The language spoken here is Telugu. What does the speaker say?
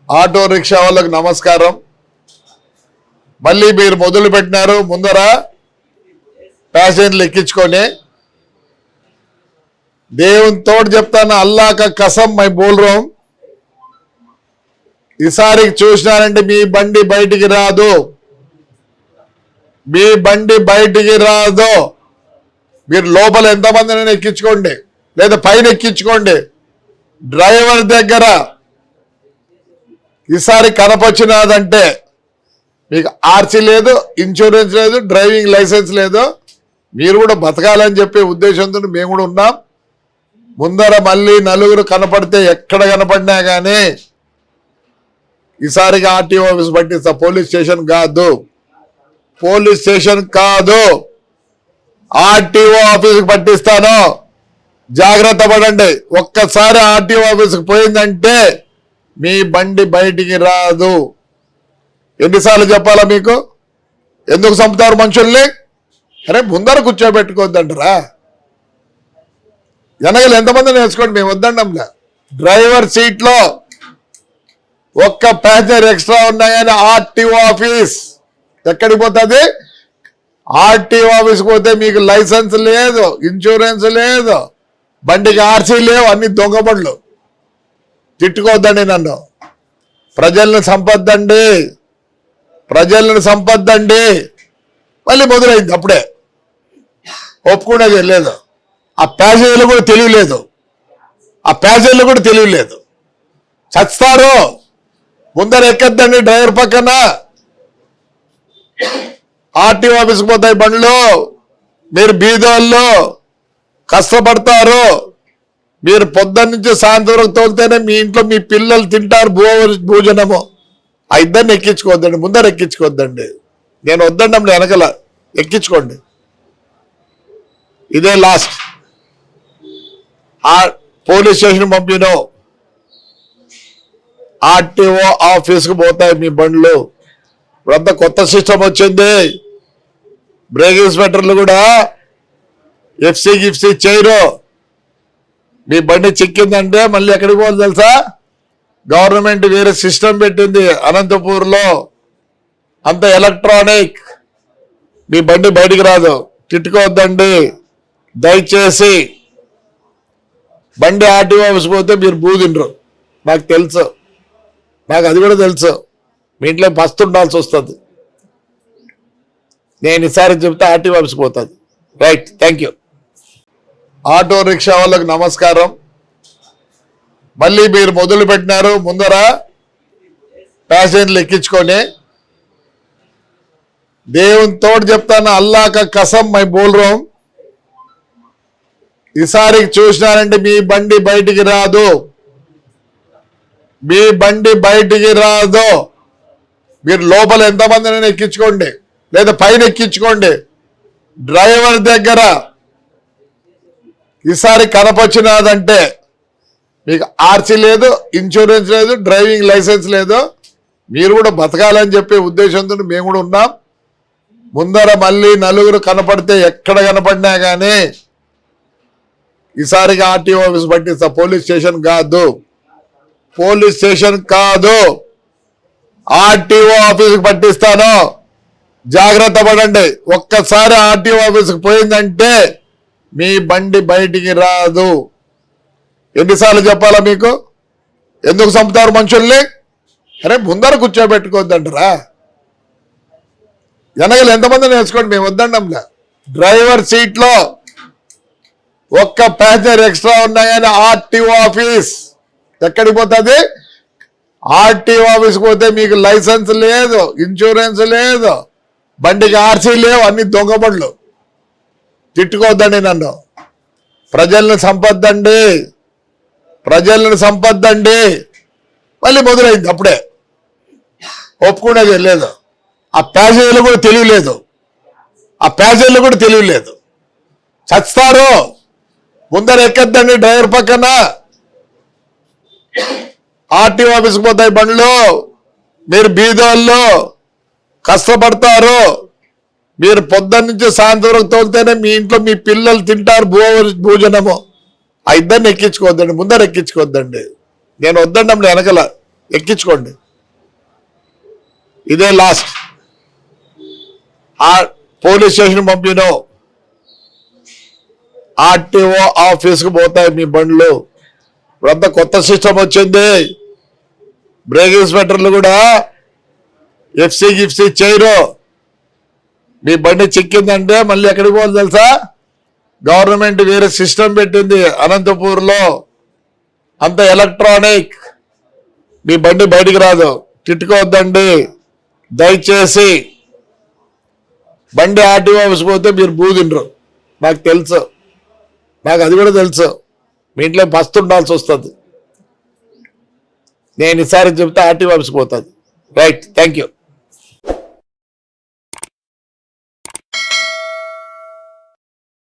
ఆటో రిక్షా వాళ్ళకి నమస్కారం. మళ్ళీ మీరు మొదలు పెట్టినారు ముందర ప్యాసింజర్లు ఎక్కించుకొని. దేవుని తోడు చెప్తాను, అల్లా కా కసం మై బోల్ రహా హూం, ఈసారికి చూసినారంటే మీ బండి బయటికి రాదు, మీ బండి బయటికి రాదు. మీరు లోపల ఎంతమందినైనా ఎక్కించుకోండి, లేదా పైన ఎక్కించుకోండి. డ్రైవర్ దగ్గర ఈసారి కనపచ్చినదంటే మీకు ఆర్సీ లేదు, ఇన్సూరెన్స్ లేదు, డ్రైవింగ్ లైసెన్స్ లేదు. మీరు కూడా బతకాలని చెప్పే ఉద్దేశంతో మేము కూడా ఉన్నాం. ముందర మళ్ళీ నలుగురు కనపడితే ఎక్కడ కనపడినా కానీ ఈసారికి ఆర్టీఓ ఆఫీస్ పట్టిస్తా. పోలీస్ స్టేషన్ కాదు, పోలీస్ స్టేషన్ కాదు, ఆర్టీఓ ఆఫీస్కి పట్టిస్తాను. జాగ్రత్త పడండి. ఒక్కసారి ఆర్టీఓ ఆఫీస్కి పోయిందంటే మీ బండి బయటికి రాదు. ఎన్నిసార్లు చెప్పాలా మీకు? ఎందుకు చంపుతారు మనుషుల్ని? అరే ముందర కూర్చోబెట్టుకోవద్దంటారా? వెనకలు ఎంతమంది నేర్చుకోండి, మేము వద్దండంలే. డ్రైవర్ సీట్లో ఒక్క ప్యాసింజర్ ఎక్స్ట్రా ఉన్నాయని ఆర్టీఓ ఆఫీస్ ఎక్కడికి పోతుంది? ఆర్టీఓ ఆఫీస్కి పోతే మీకు లైసెన్స్ లేదు, ఇన్సూరెన్స్ లేదు, బండికి ఆర్సీ లేవు, అన్ని దొంగ బండ్లు. తిట్టుకోవద్దండి నన్ను. ప్రజల్ని సంపద్దండి, ప్రజల్ని సంపద్దండి. మళ్ళీ మొదలైంది. అప్పుడే ఒప్పుకునేది లేదు. ఆ ప్యాసింజర్లు కూడా తెలియలేదు, ఆ ప్యాసింజర్లు కూడా తెలియలేదు. చస్తారు. ముందర ఎక్కద్దండి డ్రైవర్ పక్కన. ఆర్టీఓ ఆఫీస్కి పోతాయి బండ్లు. మీరు బీదోళ్ళు కష్టపడతారు. మీరు పొద్దున్న నుంచి సాయంత్రం వరకు తోలితేనే మీ ఇంట్లో మీ పిల్లలు తింటారు భోజనము. ఆ ఇద్దరిని ఎక్కించుకోవద్దండి, ముందర ఎక్కించుకోవద్దండి. నేను వద్దండి, వెనకల ఎక్కించుకోండి. ఇదే లాస్ట్. ఆ పోలీస్ స్టేషన్ పంపినో ఆర్టీఓ ఆఫీస్కి పోతాయి మీ బండ్లు. ఇప్పుడంతా కొత్త సిస్టమ్ వచ్చింది. బ్రేక్ ఇన్స్పెక్టర్లు కూడా ఎఫ్సీ గిఫ్సీ చేయరు. మీ బండి చిక్కిందంటే మళ్ళీ ఎక్కడికి పోవాలి తెలుసా? గవర్నమెంట్ వేరే సిస్టమ్ పెట్టింది అనంతపూర్లో, అంత ఎలక్ట్రానిక్. మీ బండి బయటికి రాదు. తిట్టుకోవద్దండి దయచేసి. బండి ఆర్టీఓ ఆఫీస్ పోతే మీరు బూదిండ్రు, నాకు తెలుసు, నాకు అది కూడా తెలుసు. మీ ఇంట్లో బస్తు ఉండాల్సి వస్తుంది. నేను ఈసారి చెప్తే ఆర్టీఓ ఆఫీస్కి పోతుంది. Right, thank you. Auto rickshaw వాళ్ళకి నమస్కారం. మళ్ళీ మీరు మొదలు పెట్టినారు ముందర ప్యాసింజర్లు ఎక్కించుకొని. దేవుని తోడు చెప్తాను, అల్లా కా కసం మై బోల్ రహా హూం, ఈసారికి చూసినారంటే మీ బండి బయటికి రాదు, మీ బండి బయటికి రాదు. మీరు లోపల ఎంతమందినైనా ఎక్కించుకోండి, లేదా పైన ఎక్కించుకోండి. డ్రైవర్ దగ్గర ఈసారి కనపచ్చినదంటే మీకు ఆర్సీ లేదు, ఇన్సూరెన్స్ లేదు, డ్రైవింగ్ లైసెన్స్ లేదు. మీరు కూడా బతకాలని చెప్పే ఉద్దేశంతో మేము కూడా ఉన్నాం. ముందర మళ్ళీ నలుగురు కనపడితే ఎక్కడ కనపడినా కానీ ఈసారికి ఆర్టీఓ ఆఫీస్ పట్టిస్తా. పోలీస్ స్టేషన్ కాదు, పోలీస్ స్టేషన్ కాదు, ఆర్టీఓ ఆఫీస్కి పట్టిస్తాను. జాగ్రత్త పడండి. ఒక్కసారి ఆర్టీఓ ఆఫీస్కి పోయిందంటే మీ బండి బయటికి రాదు. ఎన్నిసార్లు చెప్పాలా మీకు? ఎందుకు చంపుతారు మనుషుల్ని? అరే ముందర కూర్చోబెట్టుకోవద్దంటారా? వెనకలు ఎంతమంది నేర్చుకోండి, మేము వద్దండంలే. డ్రైవర్ సీట్లో ఒక్క ప్యాసింజర్ ఎక్స్ట్రా ఉన్నాయని ఆర్టీఓ ఆఫీస్ ఎక్కడికి పోతుంది? ఆర్టీఓ ఆఫీస్కి పోతే మీకు లైసెన్స్ లేదు, ఇన్సూరెన్స్ లేదు, బండికి ఆర్సీ లేవు, అన్ని దొంగ బండ్లు. తిట్టుకోవద్దండి నన్ను. ప్రజల్ని సంపద్దండి, ప్రజల్ని సంపద్దండి. మళ్ళీ మొదలైంది. అప్పుడే ఒప్పుకునేది లేదు. ఆ ప్యాసింజర్లు కూడా తెలియలేదు, ఆ ప్యాసింజర్లు కూడా తెలియలేదు. చస్తారు. ముందర ఎక్కద్దండి డ్రైవర్ పక్కన. ఆర్టీఓ ఆఫీస్కి పోతాయి బండ్లు. మీరు బీదోళ్ళు కష్టపడతారు. మీరు పొద్దున్న నుంచి సాయంత్రం వరకు తోలితేనే మీ ఇంట్లో మీ పిల్లలు తింటారు భోజనము. ఆ ఇద్దరిని ఎక్కించుకోవద్దండి, ముందర ఎక్కించుకోవద్దండి. నేను వద్దండి వెనకల ఎక్కించుకోండి. ఇదే లాస్ట్. ఆ పోలీస్ స్టేషన్ పంపినో ఆర్టీఓ ఆఫీస్కి పోతాయి మీ బండ్లు. ఇప్పుడంతా కొత్త సిస్టమ్ వచ్చింది. బ్రేక్ ఇన్స్పెక్టర్లు కూడా ఎఫ్సీ గిఫ్సీ చేయరు. మీ బండి చిక్కిందంటే మళ్ళీ ఎక్కడికి పోవాలి తెలుసా? గవర్నమెంట్ వేరే సిస్టమ్ పెట్టింది అనంతపూర్లో, అంత ఎలక్ట్రానిక్. మీ బండి బయటికి రాదు. తిట్టుకోవద్దండి దయచేసి. బండి ఆర్టీఓ ఆఫీస్ పోతే మీరు బూదిండ్రు, నాకు తెలుసు, నాకు అది కూడా తెలుసు. మీ ఇంట్లో పస్తు ఉండాల్సి వస్తుంది. నేను ఈసారి చెప్తే ఆర్టీఓ ఆఫీస్కి పోతుంది. Right, thank you.